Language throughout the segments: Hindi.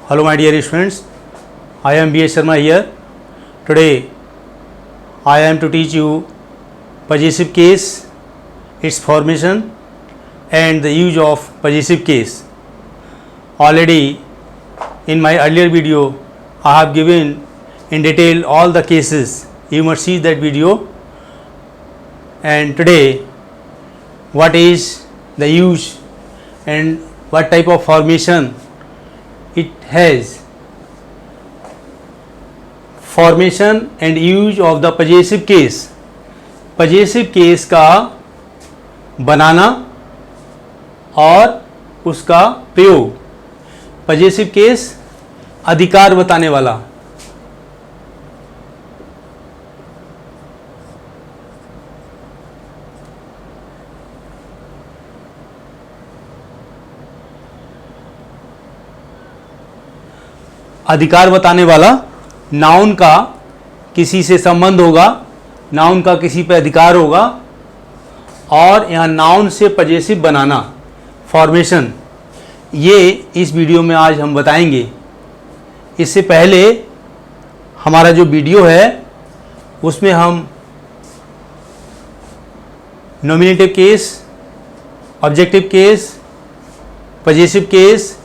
Hello my dear students, I am B.S. Sharma here. Today I am to teach you possessive case, its formation and the use of possessive case. Already in my earlier video I have given in detail all the cases. You must see that video. And today what is the use and what type of formation it has. Formation and use of the possessive case. possessive case का बनाना और उसका प्रयोग. possessive case अधिकार बताने वाला. अधिकार बताने वाला. नाउन का किसी से संबंध होगा, नाउन का किसी पे अधिकार होगा और यहाँ नाउन से पजेसिव बनाना, फॉर्मेशन, ये इस वीडियो में आज हम बताएंगे. इससे पहले हमारा जो वीडियो है उसमें हम nominative case, objective case, possessive case,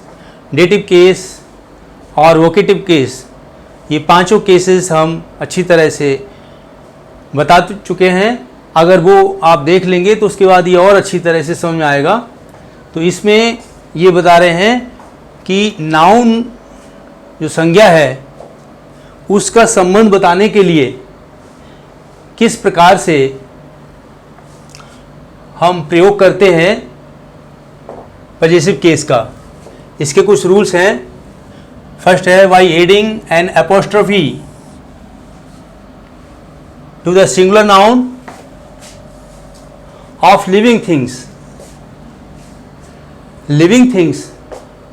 dative case और वोकेटिव केस, ये पांचों केसेस हम अच्छी तरह से बता चुके हैं. अगर वो आप देख लेंगे तो उसके बाद ये और अच्छी तरह से समझ में आएगा. तो इसमें ये बता रहे हैं कि नाउन जो संज्ञा है उसका संबंध बताने के लिए किस प्रकार से हम प्रयोग करते हैं पजेसिव केस का. इसके कुछ रूल्स हैं. फर्स्ट है by adding an apostrophe to the singular noun of living things. living things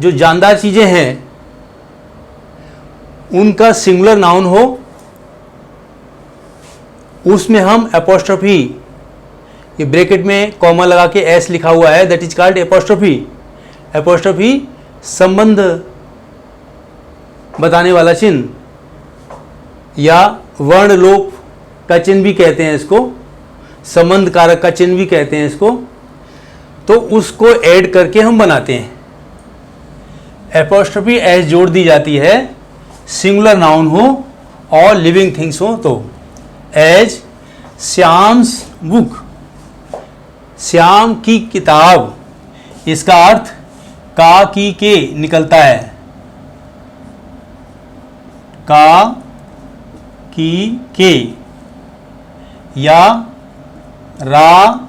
जो जानदार चीज़ें हैं उनका सिंगुलर नाउन हो, उसमें हम एपोस्ट्रोफी, ये ब्रैकेट में कॉमा लगा के एस लिखा हुआ है, that is called apostrophe. Apostrophe संबंध बताने वाला चिन्ह या वर्ण लोप का चिन्ह भी कहते हैं इसको, संबंध कारक का चिन्ह भी कहते हैं इसको. तो उसको ऐड करके हम बनाते हैं. एपोस्ट्रोफी एस जोड़ दी जाती है सिंगुलर नाउन हो और लिविंग थिंग्स हो तो. एज श्याम्स बुक, श्याम की किताब, इसका अर्थ का की के निकलता है. का की के या रा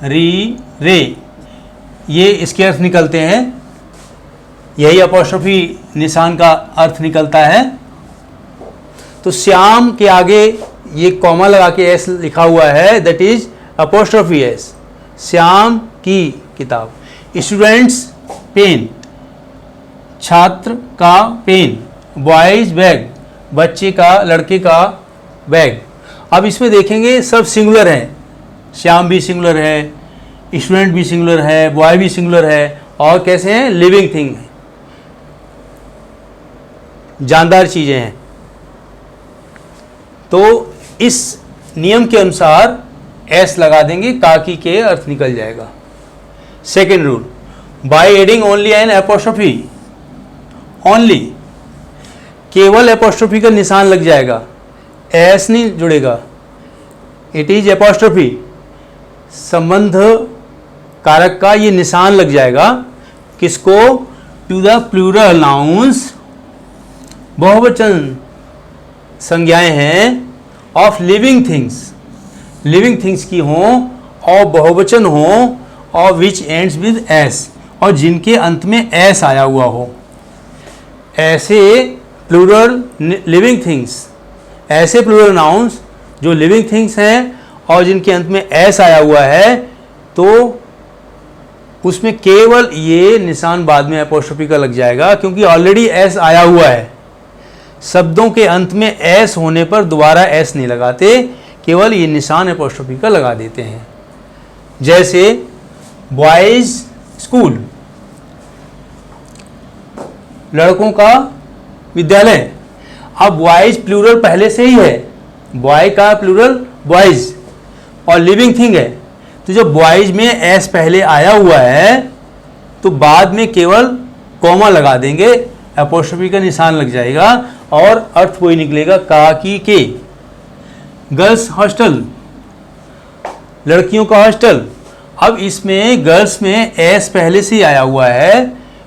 री रे, ये इसके अर्थ निकलते हैं. यही अपोस्ट्रोफी निशान का अर्थ निकलता है. तो श्याम के आगे ये कॉमा लगा के एस लिखा हुआ है, that is apostrophe S. Shyam की किताब. स्टूडेंट्स पेन, छात्र का पेन. बॉयज बैग, बच्चे का, लड़के का बैग. अब इसमें देखेंगे सब सिंगुलर हैं. श्याम भी सिंगुलर है, स्टूडेंट भी सिंगुलर है, बॉय भी सिंगुलर है और कैसे हैं, लिविंग थिंग है, जानदार चीज़ें हैं. तो इस नियम के अनुसार एस लगा देंगे, काकी के अर्थ निकल जाएगा. Second rule, by adding only an apostrophe. Only, केवल एपोस्ट्रोफी का निशान लग जाएगा, एस नहीं जुड़ेगा. इट इज एपोस्ट्रोफी, संबंध कारक का ये निशान लग जाएगा. किसको, टू द प्लूरल नाउन्स, बहुवचन संज्ञाएं हैं, of living things, living things की हों और बहुवचन हों और विच एंड्स विद एस, और जिनके अंत में एस आया हुआ हो. ऐसे प्लूरल लिविंग थिंग्स, ऐसे प्लूरल नाउन्स जो लिविंग थिंग्स हैं और जिनके अंत में एस आया हुआ है, तो उसमें केवल ये निशान बाद में एपोस्ट्रोफी का लग जाएगा, क्योंकि ऑलरेडी एस आया हुआ है. शब्दों के अंत में एस होने पर दोबारा एस नहीं लगाते, केवल ये निशान एपोस्ट्रोफी का लगा देते हैं. जैसे बॉयज स्कूल, लड़कों का विद्यालय। अब बॉयज प्लूरल पहले से ही है, बॉय का प्लूरल बॉयज और लिविंग थिंग है, तो जब बॉयज में एस पहले आया हुआ है तो बाद में केवल कॉमा लगा देंगे, एपोस्ट्रोफी का निशान लग जाएगा और अर्थ वही निकलेगा का की के। गर्ल्स हॉस्टल, लड़कियों का हॉस्टल। अब इसमें गर्ल्स में एस पहले से ही आया हुआ है,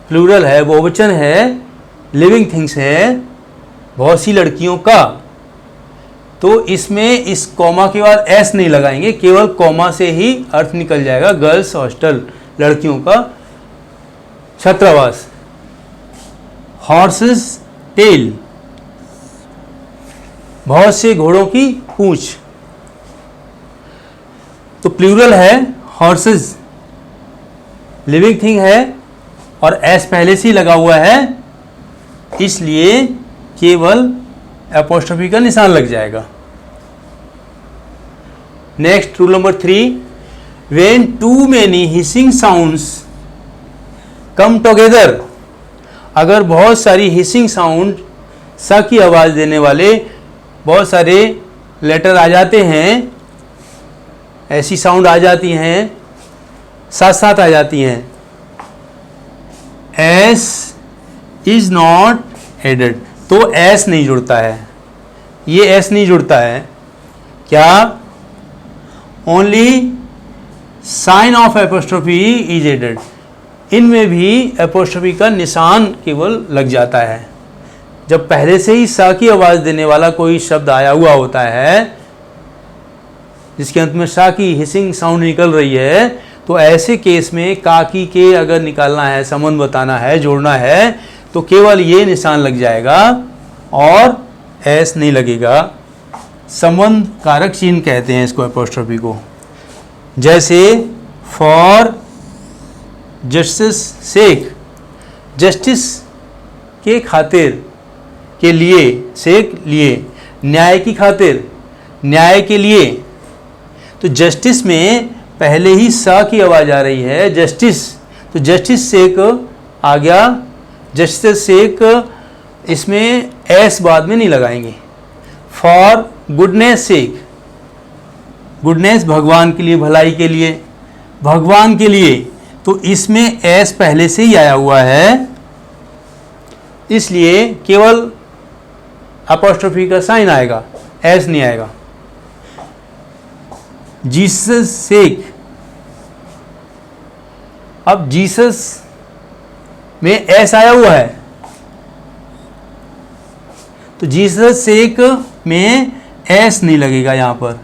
प्लूरल है, बहुवचन है, लिविंग थिंग्स है, बहुत सी लड़कियों का, तो इसमें इस कॉमा के बाद एस नहीं लगाएंगे, केवल कॉमा से ही अर्थ निकल जाएगा। गर्ल्स हॉस्टल, लड़कियों का छात्रावास। हॉर्सेस टेल, बहुत से घोड़ों की पूंछ, तो प्लूरल है हॉर्सेस, लिविंग थिंग है और एस पहले से ही लगा हुआ है, इसलिए केवल एपोस्ट्रोफी का निशान लग जाएगा। Next rule number 3, when too many hissing sounds come together, अगर बहुत सारी हिसिंग साउंड स की आवाज देने वाले बहुत सारे लेटर आ जाते हैं, ऐसी साउंड आ जाती हैं, साथ साथ आ जाती हैं, एस इज नॉट एडेड, तो एस नहीं जुड़ता है, ये एस नहीं जुड़ता है, क्या? Only sign of apostrophe is added, इनमें भी एपोस्ट्रोफी का निशान केवल लग जाता है। जब पहले से ही सा की आवाज़ देने वाला कोई शब्द आया हुआ होता है जिसके अंत में सा की हिसिंग साउंड निकल रही है, तो ऐसे केस में काकी के अगर निकालना है, संबंध बताना है, जोड़ना है, तो केवल ये निशान लग जाएगा और एस नहीं लगेगा। संबंध कारक चिन्ह कहते हैं इसको, एपोस्ट्रोफी को। जैसे फॉर जस्टिस सेक, जस्टिस के खातिर, के लिए, सेक लिए, न्याय की खातिर, न्याय के लिए, तो जस्टिस में पहले ही सा की आवाज़ आ रही है, जस्टिस, तो जस्टिस सेक आ गया, जस्टिस सेक, इसमें एस बाद में नहीं लगाएंगे। फॉर गुडनेस सेक, गुडनेस भगवान के लिए, भलाई के लिए, भगवान के लिए, तो इसमें एस पहले से ही आया हुआ है, इसलिए केवल एपोस्ट्रोफी का साइन आएगा, एस नहीं आएगा। जीसस सेक, अब जीसस में एस आया हुआ है, तो जीसस सेक में एस नहीं लगेगा यहां पर।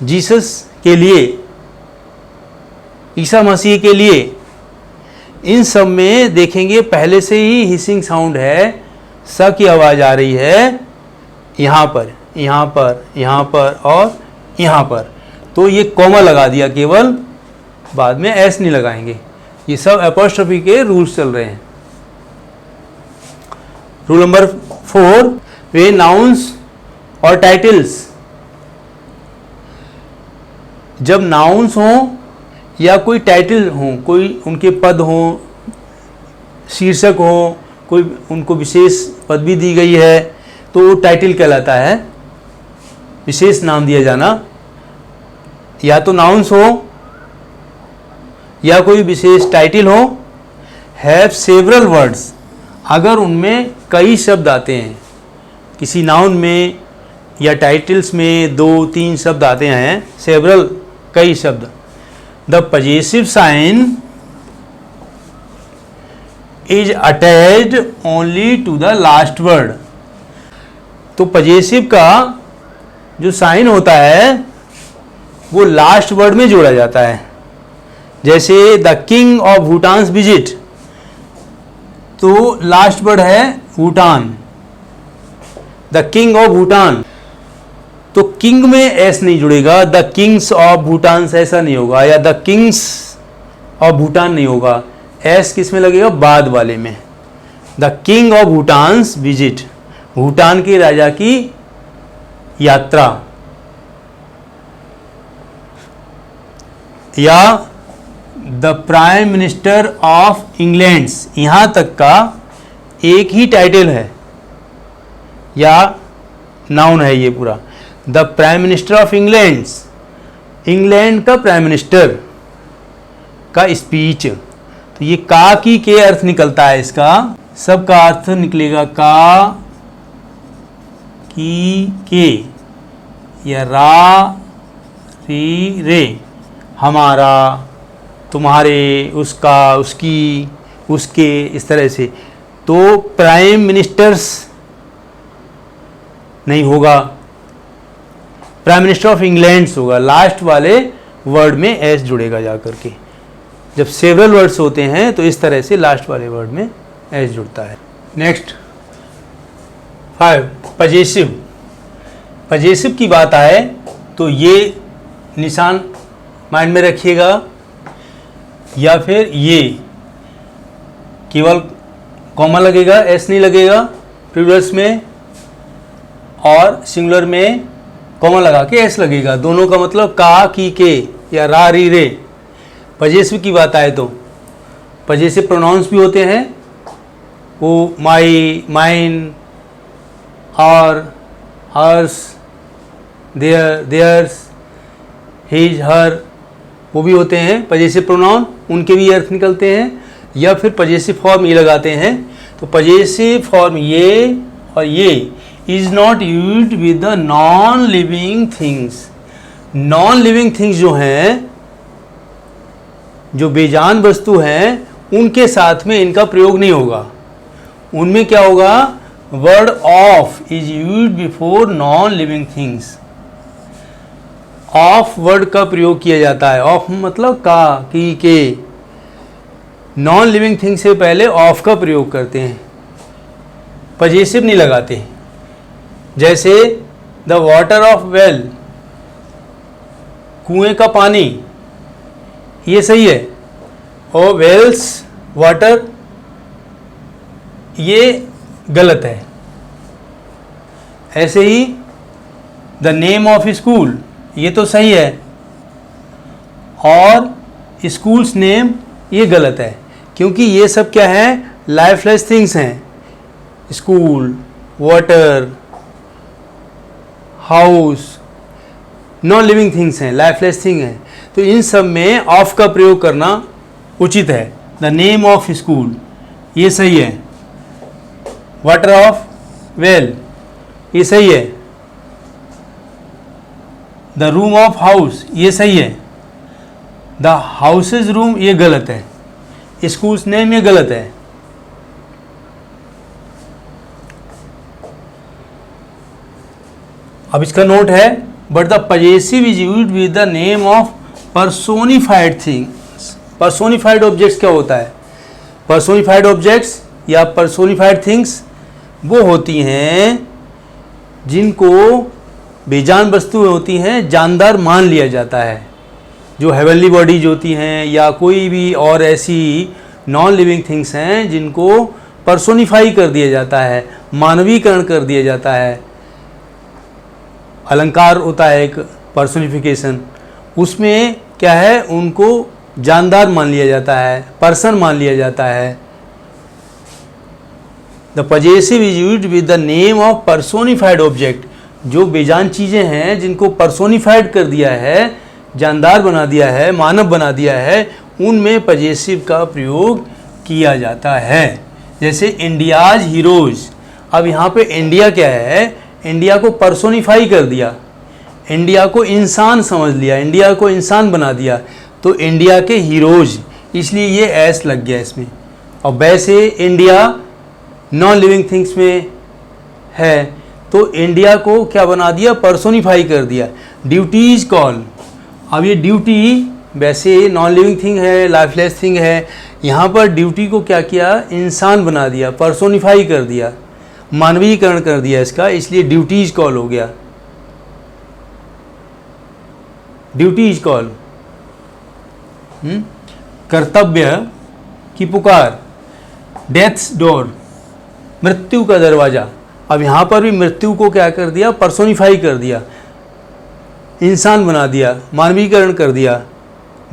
जीसस के लिए, ईसा मसीह के लिए, इन सब में देखेंगे पहले से ही हिसिंग साउंड है, स की आवाज़ आ रही है यहाँ पर, यहाँ पर, यहाँ पर और यहाँ पर, तो ये कॉमा लगा दिया केवल, बाद में एस नहीं लगाएंगे। ये सब एपोस्ट्रोफी के रूल्स चल रहे हैं। रूल नंबर 4, वे नाउन्स और टाइटल्स, जब नाउन्स हों या कोई टाइटल हो, कोई उनके पद हो, शीर्षक हो, कोई उनको विशेष पदवी दी गई है, तो वो टाइटल कहलाता है, विशेष नाम दिया जाना। या तो नाउन्स हो या कोई विशेष टाइटल हो, हैव सेवरल वर्ड्स, अगर उनमें कई शब्द आते हैं, किसी नाउन में या टाइटल्स में 2-3 शब्द आते हैं, सेवरल, कई शब्द, the possessive sign is attached only to the last word, तो पजेसिव का जो साइन होता है वो लास्ट वर्ड में जोड़ा जाता है। जैसे the king of Bhutan's visit, तो लास्ट वर्ड है Bhutan, the king of Bhutan, तो किंग में एस नहीं जुड़ेगा, द किंग्स ऑफ भूटान ऐसा नहीं होगा, या द किंग्स ऑफ भूटान नहीं होगा, एस किस में लगेगा? बाद वाले में। The king of Bhutan's visit, Bhutan के राजा की यात्रा, या the prime minister of England, यहाँ तक का एक ही टाइटल है या नाउन है ये पूरा। The prime minister of England, England का प्राइम मिनिस्टर का स्पीच। तो ये का की के अर्थ निकलता है, इसका सबका अर्थ निकलेगा का की के या रा री रे, हमारा, तुम्हारे, उसका, उसकी, उसके, इस तरह से। तो प्राइम मिनिस्टर्स नहीं होगा, प्राइम मिनिस्टर ऑफ इंग्लैंड होगा। लास्ट वाले वर्ड में एस जुड़ेगा जाकर के। जब सेवरल वर्ड्स होते हैं तो इस तरह से लास्ट वाले वर्ड में एस जुड़ता है। Next 5 possessive. पजेसिव की बात आए तो ये निशान माइंड में रखिएगा, या फिर ये केवल कॉमा लगेगा, एस नहीं लगेगा प्लूरल्स में, और सिंगुलर में कॉमा लगा के एस लगेगा। दोनों का मतलब का की के या रा री रे। पजेसिव की बात आए तो पजेसिव प्रोनाउंस भी होते हैं, वो माई, माइन, और, हर्स, देयर, देयर्स, हिज, हर, वो भी होते हैं पजेसिव प्रोनाउन, उनके भी अर्थ निकलते हैं। या फिर पजेसिव फॉर्म ये लगाते हैं, तो पजेसिव फॉर्म ये और ये is not used with the non living things. Non living things जो हैं, जो बेजान वस्तु हैं, उनके साथ में इनका प्रयोग नहीं होगा। उनमें क्या होगा, word of is used before non living things. Of word का प्रयोग किया जाता है। ऑफ मतलब का की के, नॉन लिविंग थिंग से पहले ऑफ का प्रयोग करते हैं, पजेसिव नहीं लगाते। जैसे द वाटर ऑफ वेल, कुएं का पानी, ये सही है, और वेल्स वाटर ये गलत है। ऐसे ही द नेम ऑफ स्कूल, ये तो सही है, और स्कूल्स नेम ये गलत है, क्योंकि ये सब क्या है, लाइफलेस थिंग्स हैं। School, water, house, non living things हैं, लाइफलेस थिंग हैं। तो इन सब में ऑफ का प्रयोग करना उचित है। द नेम ऑफ स्कूल ये सही है, वाटर ऑफ वेल ये सही है, द रूम ऑफ हाउस ये सही है, द हाउसेज रूम ये गलत है, स्कूल्स नेम ये गलत है। अब इसका नोट है, but the possessive is used with the name of personified things. Personified objects क्या होता है? पर्सोनिफाइड ऑब्जेक्ट्स या पर्सोनिफाइड थिंग्स वो होती हैं जिनको बेजान वस्तुएं होती हैं जानदार मान लिया जाता है। जो हेवनली बॉडीज होती हैं या कोई भी और ऐसी नॉन लिविंग थिंग्स हैं जिनको पर्सोनिफाई कर दिया जाता है, मानवीकरण कर दिया जाता है। अलंकार होता है एक पर्सोनिफिकेशन, उसमें क्या है, उनको जानदार मान लिया जाता है, पर्सन मान लिया जाता है। The possessive is used with the name of personified object. जो बेजान चीज़ें हैं जिनको पर्सोनिफाइड कर दिया है, जानदार बना दिया है, मानव बना दिया है, उनमें पजेसिव का प्रयोग किया जाता है। जैसे इंडियाज हीरोज। अब यहाँ पे इंडिया क्या है, इंडिया को पर्सोनिफाई कर दिया, इंडिया को इंसान समझ लिया, इंडिया को इंसान बना दिया, तो इंडिया के हीरोज, इसलिए ये एस लग गया इसमें। और वैसे इंडिया नॉन लिविंग थिंग्स में है, तो इंडिया को क्या बना दिया, पर्सोनिफाई कर दिया। Duty is call. अब ये ड्यूटी वैसे नॉन लिविंग थिंग है, लाइफलेस थिंग है, यहाँ पर ड्यूटी को क्या किया, इंसान बना दिया, पर्सोनिफाई कर दिया, मानवीकरण कर दिया इसका, इसलिए ड्यूटी इज कॉल हो गया। Duty is call. कर्तव्य की पुकार, डेथ्स डोर, मृत्यु का दरवाज़ा। अब यहाँ पर भी मृत्यु को क्या कर दिया, पर्सोनिफाई कर दिया, इंसान बना दिया, मानवीकरण कर दिया।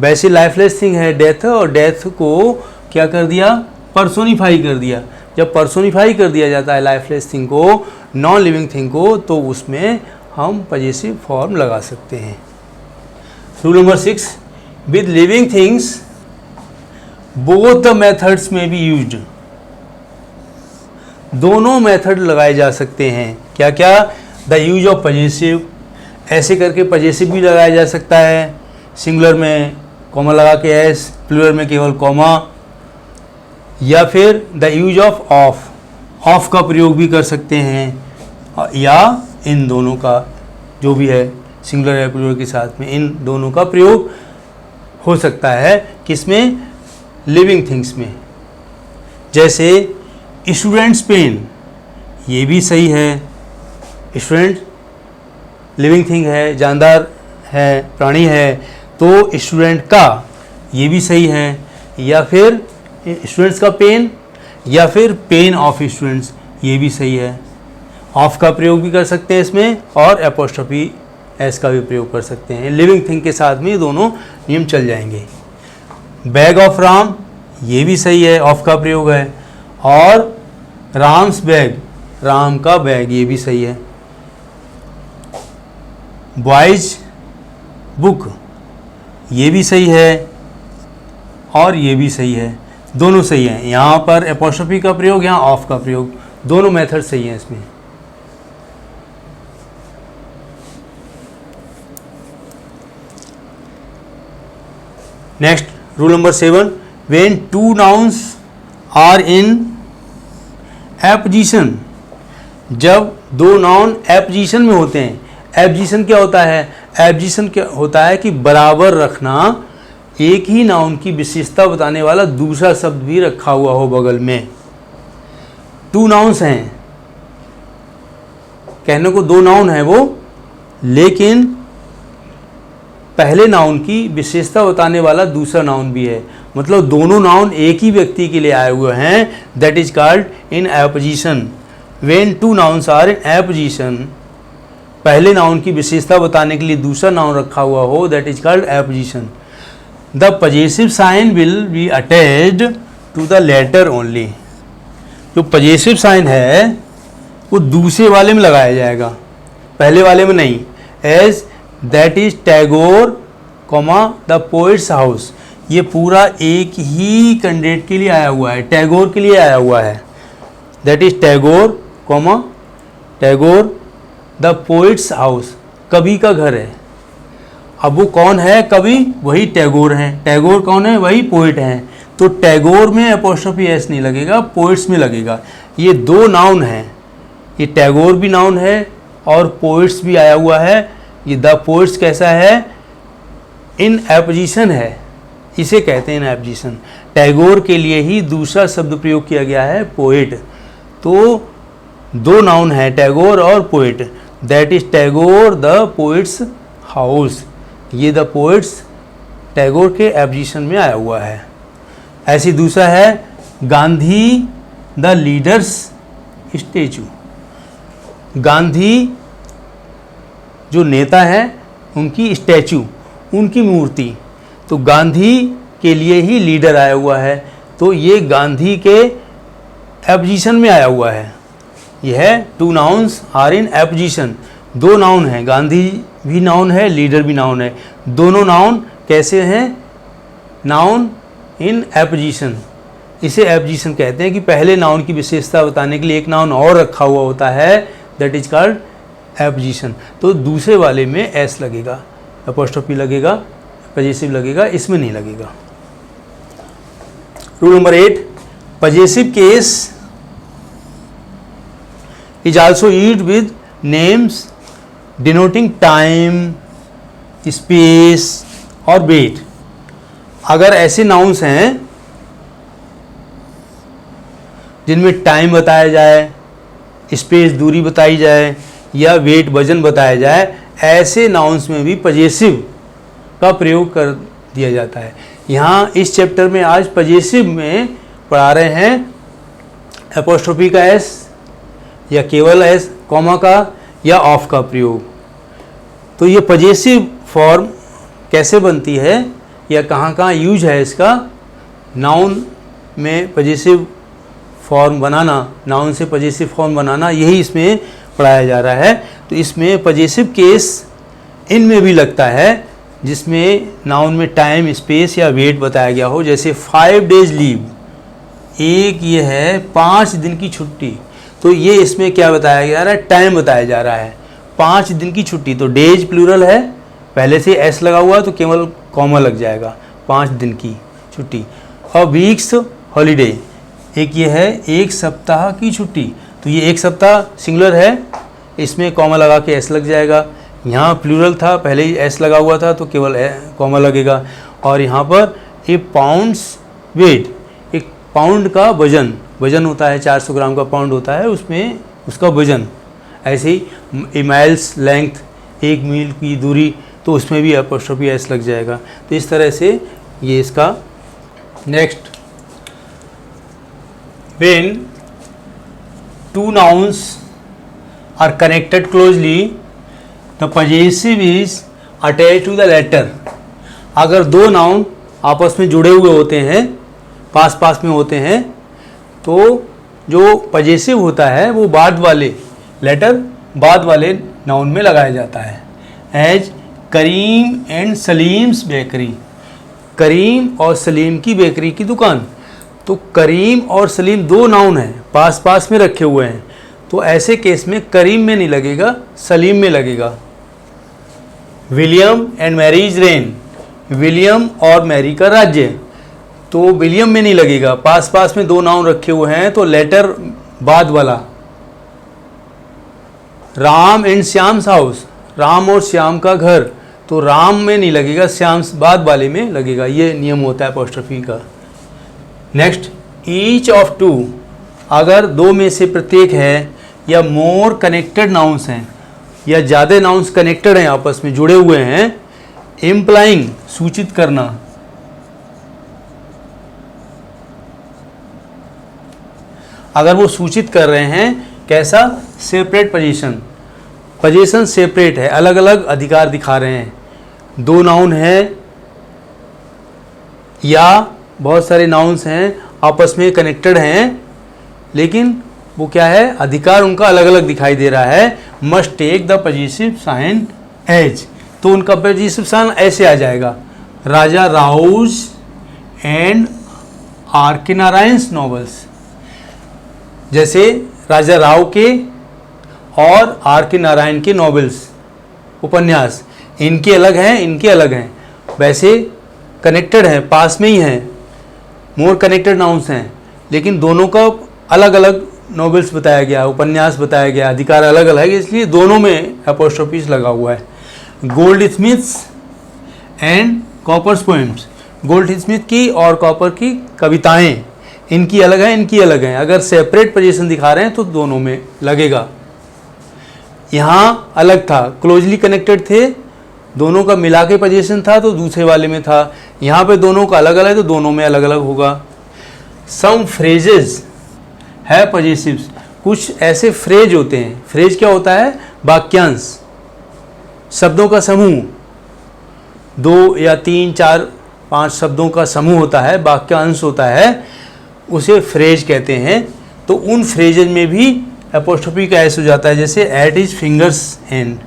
वैसे लाइफलेस थिंग है डेथ, और डेथ को क्या कर दिया, पर्सोनिफाई कर दिया। जब पर्सोनिफाई कर दिया जाता है लाइफलेस थिंग को, नॉन लिविंग थिंग को, तो उसमें हम पजेसिव फॉर्म लगा सकते हैं। Rule number 6, with living things both the methods में बी यूज्ड। दोनों मेथड लगाए जा सकते हैं। क्या क्या? द यूज ऑफ पजेसिव, ऐसे करके पजेसिव भी लगाया जा सकता है, सिंगुलर में कॉमा लगा के एस, प्लूरल में केवल कॉमा, या फिर the use of of, of का प्रयोग भी कर सकते हैं, या इन दोनों का जो भी है सिंगुलर या प्लूरल के साथ में इन दोनों का प्रयोग हो सकता है। किसमें? लिविंग थिंग्स में। जैसे स्टूडेंट्स पेन, ये भी सही है, स्टूडेंट लिविंग थिंग है, जानदार है, प्राणी है, तो स्टूडेंट का ये भी सही है, या फिर स्टूडेंट्स का पेन, या फिर पेन ऑफ स्टूडेंट्स, ये भी सही है। ऑफ का प्रयोग भी कर सकते हैं इसमें, और एपोस्ट्रोफी एस का भी प्रयोग कर सकते हैं। लिविंग थिंग के साथ में ये दोनों नियम चल जाएंगे। बैग ऑफ राम, ये भी सही है, ऑफ का प्रयोग है, और राम्स बैग, राम का बैग, ये भी सही है। बॉयज बुक, ये भी सही है, और ये भी सही है, दोनों सही हैं। यहाँ पर एपोस्ट्रोफी का प्रयोग, यहाँ ऑफ का प्रयोग, दोनों मेथड सही हैं इसमें। Next rule number 7, when two nouns are in apposition, जब दो नाउन एपोजिशन में होते हैं। एपोजिशन क्या होता है? एपोजिशन क्या होता है कि बराबर रखना, एक ही नाउन की विशेषता बताने वाला दूसरा शब्द भी रखा हुआ हो बगल में। टू नाउन्स हैं, कहने को दो नाउन है वो, लेकिन पहले नाउन की विशेषता बताने वाला दूसरा नाउन भी है, मतलब दोनों नाउन एक ही व्यक्ति के लिए आए हुए हैं। That is called in apposition. When two nouns are in apposition, पहले नाउन की विशेषता बताने के लिए दूसरा नाउन रखा हुआ हो, that is called apposition. The possessive sign will be attached to the latter only. जो पजेसिव साइन है वो दूसरे वाले में लगाया जाएगा, पहले वाले में नहीं। As that is Tagore comma the poet's house, ये पूरा एक ही कैंडिडेट के लिए आया हुआ है, टैगोर के लिए आया हुआ है। That is Tagore comma Tagore the poet's house, कवि का घर है। अब वो कौन है कवि? वही टैगोर हैं। टैगोर कौन है? वही पोइट हैं। तो टैगोर में एपोस्ट्रोफी एस नहीं लगेगा, पोइट्स में लगेगा। ये दो नाउन हैं, ये टैगोर भी नाउन है और पोइट्स भी आया हुआ है। ये द पोइट्स कैसा है? इन एपोजिशन है, इसे कहते हैं इन एपोजिशन। टैगोर के लिए ही दूसरा शब्द प्रयोग किया गया है, पोइट। तो दो नाउन है, टैगोर और poet. That is Tagore the poet's house, ये द पोइट्स टैगोर के एपोजिशन में आया हुआ है। ऐसी दूसरा है Gandhi the leaders statue, Gandhi जो नेता है उनकी स्टैचू, उनकी मूर्ति। तो गांधी के लिए ही लीडर आया हुआ है, तो ये गांधी के एपोजिशन में आया हुआ है। यह है two nouns are in apposition. दो नाउन है, गांधी भी नाउन है, लीडर भी नाउन है। दोनों नाउन कैसे हैं? Noun in apposition. इसे एपोजिशन कहते हैं कि पहले नाउन की विशेषता बताने के लिए एक नाउन और रखा हुआ होता है, दैट इज कॉल्ड एपोजिशन। तो दूसरे वाले में एस लगेगा, एपोस्ट्रोफी लगेगा, पजेसिव लगेगा, इसमें नहीं लगेगा। Rule number 8, possessive case is also used with names denoting time, space और weight। अगर ऐसे नाउन्स हैं जिनमें टाइम बताया जाए, स्पेस दूरी बताई जाए, या वेट वजन बताया जाए, ऐसे नाउन्स में भी पजेसिव का प्रयोग कर दिया जाता है। यहाँ इस चैप्टर में आज पजेसिव में पढ़ा रहे हैं एपोस्ट्रोफी का एस, या केवल एस, कॉमा का या ऑफ का प्रयोग। तो ये पजेसिव फॉर्म कैसे बनती है या कहाँ कहाँ यूज है इसका, नाउन में पजेसिव फॉर्म बनाना, नाउन से पजेसिव फॉर्म बनाना, यही इसमें पढ़ाया जा रहा है। तो इसमें पजेसिव केस इनमें भी लगता है जिसमें नाउन में टाइम, स्पेस या वेट बताया गया हो। जैसे 5 डेज लीव, एक ये है 5 दिन की छुट्टी, तो ये इसमें क्या बताया जा रहा है, टाइम बताया जा रहा है, 5 दिन की छुट्टी। तो डेज प्लूरल है, पहले से एस लगा हुआ तो केवल कॉमा लग जाएगा, 5 दिन की छुट्टी। और वीक्स हॉलीडे, एक ये है एक सप्ताह की छुट्टी, तो ये एक सप्ताह सिंगुलर है, इसमें कॉमा लगा के एस लग जाएगा। यहाँ प्लूरल था, पहले ही एस लगा हुआ था तो केवल कॉमा लगेगा। और यहाँ पर ए पाउंड्स वेट, एक पाउंड का वजन, वजन होता है 400 ग्राम का पाउंड होता है, उसमें उसका वजन। ऐसे ही ए माइल्स लेंथ, एक मील की दूरी, तो उसमें भी एपोस्ट्रोफी एस लग जाएगा। तो इस तरह से ये इसका। Next, when two nouns are connected closely, the possessive is attached to the latter। अगर दो नाउन आपस में जुड़े हुए होते हैं, पास पास में होते हैं, तो जो पजेसिव होता है वो बाद वाले लेटर, बाद वाले नाउन में लगाया जाता है। As Karim and Salim's bakery, Karim और सलीम की बेकरी की दुकान। तो करीम और सलीम दो नाउन हैं, पास पास में रखे हुए हैं, तो ऐसे केस में करीम में नहीं लगेगा, सलीम में लगेगा। William and Mary's reign, William और मैरी का राज्य, तो विलियम में नहीं लगेगा, पास पास में दो नाउन रखे हुए हैं तो लेटर बाद वाला। राम एंड श्याम्स हाउस, राम और श्याम का घर, तो राम में नहीं लगेगा, श्याम बाद वाले में लगेगा। ये नियम होता है एपोस्ट्रोफी का। नेक्स्ट, ईच ऑफ टू, अगर दो में से प्रत्येक है या मोर कनेक्टेड नाउन्स हैं या ज़्यादा नाउन्स कनेक्टेड हैं, आपस में जुड़े हुए हैं, इम्प्लाइंग सूचित करना, अगर वो सूचित कर रहे हैं कैसा, सेपरेट पोजीशन, पोजीशन सेपरेट है, अलग अलग अधिकार दिखा रहे हैं। दो नाउन है या बहुत सारे नाउन्स हैं आपस में कनेक्टेड हैं, लेकिन वो क्या है, अधिकार उनका अलग अलग दिखाई दे रहा है। Must take the possessive sign as, तो उनका पजेसिव साइन ऐसे आ जाएगा, राजा राउज एंड आर के नारायण नॉवेल्स। जैसे राजा राव के और आर के नारायण के नॉवेल्स, उपन्यास, इनके अलग हैं, इनके अलग हैं, वैसे कनेक्टेड हैं, पास में ही हैं, मोर कनेक्टेड नाउन्स हैं, लेकिन दोनों का अलग अलग नॉवेल्स बताया गया, उपन्यास बताया गया, अधिकार अलग अलग है, इसलिए दोनों में एपोस्ट्रोफीज लगा हुआ है। Goldsmith's and Cowper's poems, Goldsmith की और कॉपर की कविताएं, इनकी अलग हैं, इनकी अलग हैं, अगर सेपरेट पोजीशन दिखा रहे हैं तो दोनों में लगेगा। यहाँ अलग था, क्लोजली कनेक्टेड थे, दोनों का मिला के पोजीशन था तो दूसरे वाले में था, यहाँ पे दोनों का अलग अलग है तो दोनों में अलग अलग होगा। सम फ्रेजेस है पोजेसिव्स, कुछ ऐसे फ्रेज होते हैं, फ्रेज क्या होता है, वाक्यांश, शब्दों का समूह, 2 या 3 4 5 शब्दों का समूह होता है, वाक्यांश होता है, उसे फ्रेज कहते हैं। तो उन फ्रेजेज में भी एपोस्ट्रोफी का एस हो जाता है, जैसे एट हिज फिंगर्स एंड,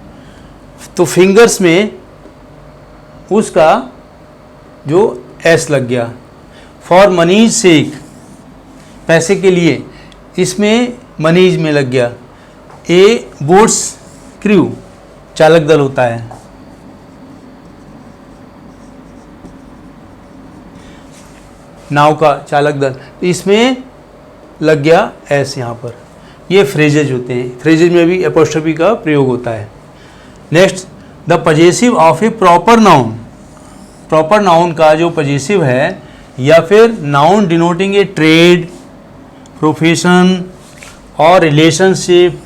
तो फिंगर्स में उसका जो एस लग गया। फॉर मनीज सेक, पैसे के लिए, इसमें मनीज में लग गया। ए बोट्स क्रू, चालक दल होता है। नाव का चालक दल, इसमें लग गया एस यहाँ पर। ये फ्रेजेज होते हैं, फ्रेजेज में भी एपोस्ट्रोफी का प्रयोग होता है। Next, the possessive of A proper noun, proper noun का जो पजेसिव है या फिर नाउन डिनोटिंग ए ट्रेड, प्रोफेशन और रिलेशनशिप,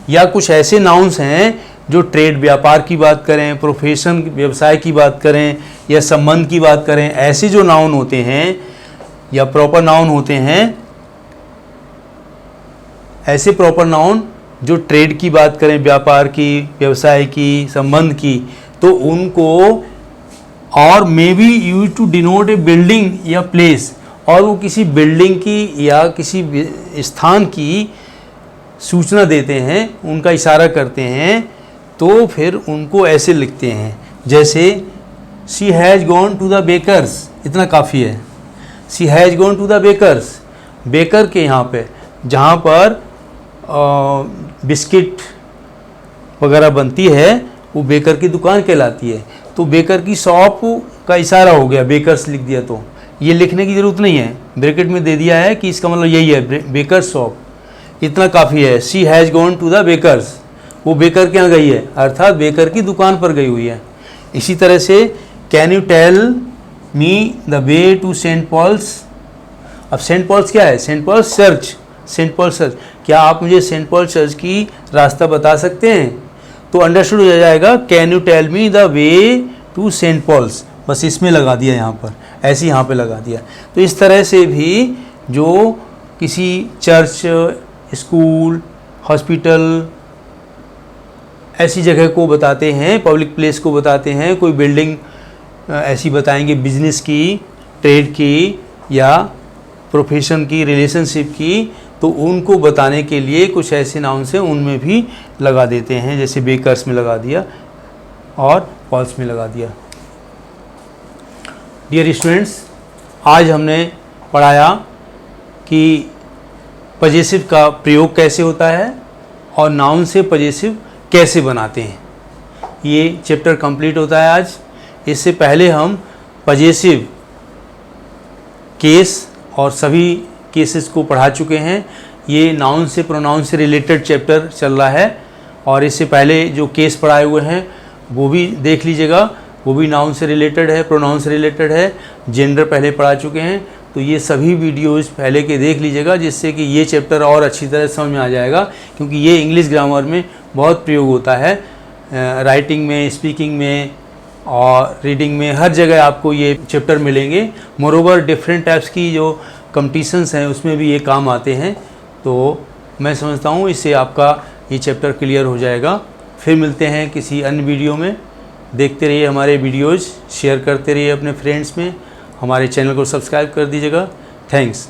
या कुछ ऐसे नाउन्स हैं जो ट्रेड व्यापार की बात करें, प्रोफेशन व्यवसाय की बात करें या संबंध की बात करें, ऐसे जो नाउन होते हैं या प्रॉपर नाउन होते हैं, ऐसे प्रॉपर नाउन जो ट्रेड की बात करें, व्यापार की, व्यवसाय की, संबंध की, तो उनको और may be used to denote a building या प्लेस, और वो किसी बिल्डिंग की या किसी स्थान की सूचना देते हैं, उनका इशारा करते हैं, तो फिर उनको ऐसे लिखते हैं, जैसे she has gone to the baker's, इतना काफ़ी है। She has gone to the baker's, baker के यहाँ पे जहाँ पर बिस्किट वगैरह बनती है वो बेकर की दुकान कहलाती है। तो बेकर की शॉप का इशारा हो गया, बेकर्स लिख दिया, तो ये लिखने की ज़रूरत नहीं है, ब्रैकेट में दे दिया है कि इसका मतलब यही है, बेकर शॉप, इतना काफ़ी है। She has gone to the baker's, वो बेकर के यहाँ गई है, अर्थात बेकर की दुकान पर गई हुई है। इसी तरह से can you tell me the way to Saint Paul's. अब सेंट पॉल्स क्या है? Saint Paul's church, Saint Paul church, क्या आप मुझे सेंट पॉल चर्च की रास्ता बता सकते हैं? तो अंडरस्टूड हो जाएगा, can you tell me the way to Saint Paul's, बस इसमें लगा दिया यहाँ पर, ऐसे यहाँ पे लगा दिया। तो इस तरह से भी जो किसी चर्च, स्कूल, हॉस्पिटल ऐसी जगह को बताते हैं, पब्लिक प्लेस को बताते हैं, कोई बिल्डिंग ऐसी बताएंगे बिजनेस की, ट्रेड की या प्रोफेशन की, रिलेशनशिप की, तो उनको बताने के लिए कुछ ऐसे नाउन्स हैं उनमें भी लगा देते हैं, जैसे बेकर्स में लगा दिया और पॉल्स में लगा दिया। डियर स्टूडेंट्स, आज हमने पढ़ाया कि पजेसिव का प्रयोग कैसे होता है और नाउन से पजेसिव कैसे बनाते हैं। ये चैप्टर कंप्लीट होता है आज। इससे पहले हम पजेसिव केस और सभी केसेस को पढ़ा चुके हैं। ये नाउन से प्रोनाउन से रिलेटेड चैप्टर चल रहा है, और इससे पहले जो केस पढ़ाए हुए हैं वो भी देख लीजिएगा, वो भी नाउन से रिलेटेड है, प्रोनाउन से रिलेटेड है। जेंडर पहले पढ़ा चुके हैं, तो ये सभी वीडियोज़ पहले के देख लीजिएगा, जिससे कि ये चैप्टर और अच्छी तरह समझ में आ जाएगा, क्योंकि ये इंग्लिश ग्रामर में बहुत प्रयोग होता है, राइटिंग में, स्पीकिंग में और रीडिंग में, हर जगह आपको ये चैप्टर मिलेंगे। मोरोवर डिफरेंट टाइप्स की जो कंपटीशंस हैं उसमें भी ये काम आते हैं। तो मैं समझता हूँ इससे आपका ये चैप्टर क्लियर हो जाएगा। फिर मिलते हैं किसी अन्य वीडियो में। देखते रहिए हमारे वीडियोज़, शेयर करते रहिए अपने फ्रेंड्स में, हमारे चैनल को सब्सक्राइब कर दीजिएगा। थैंक्स।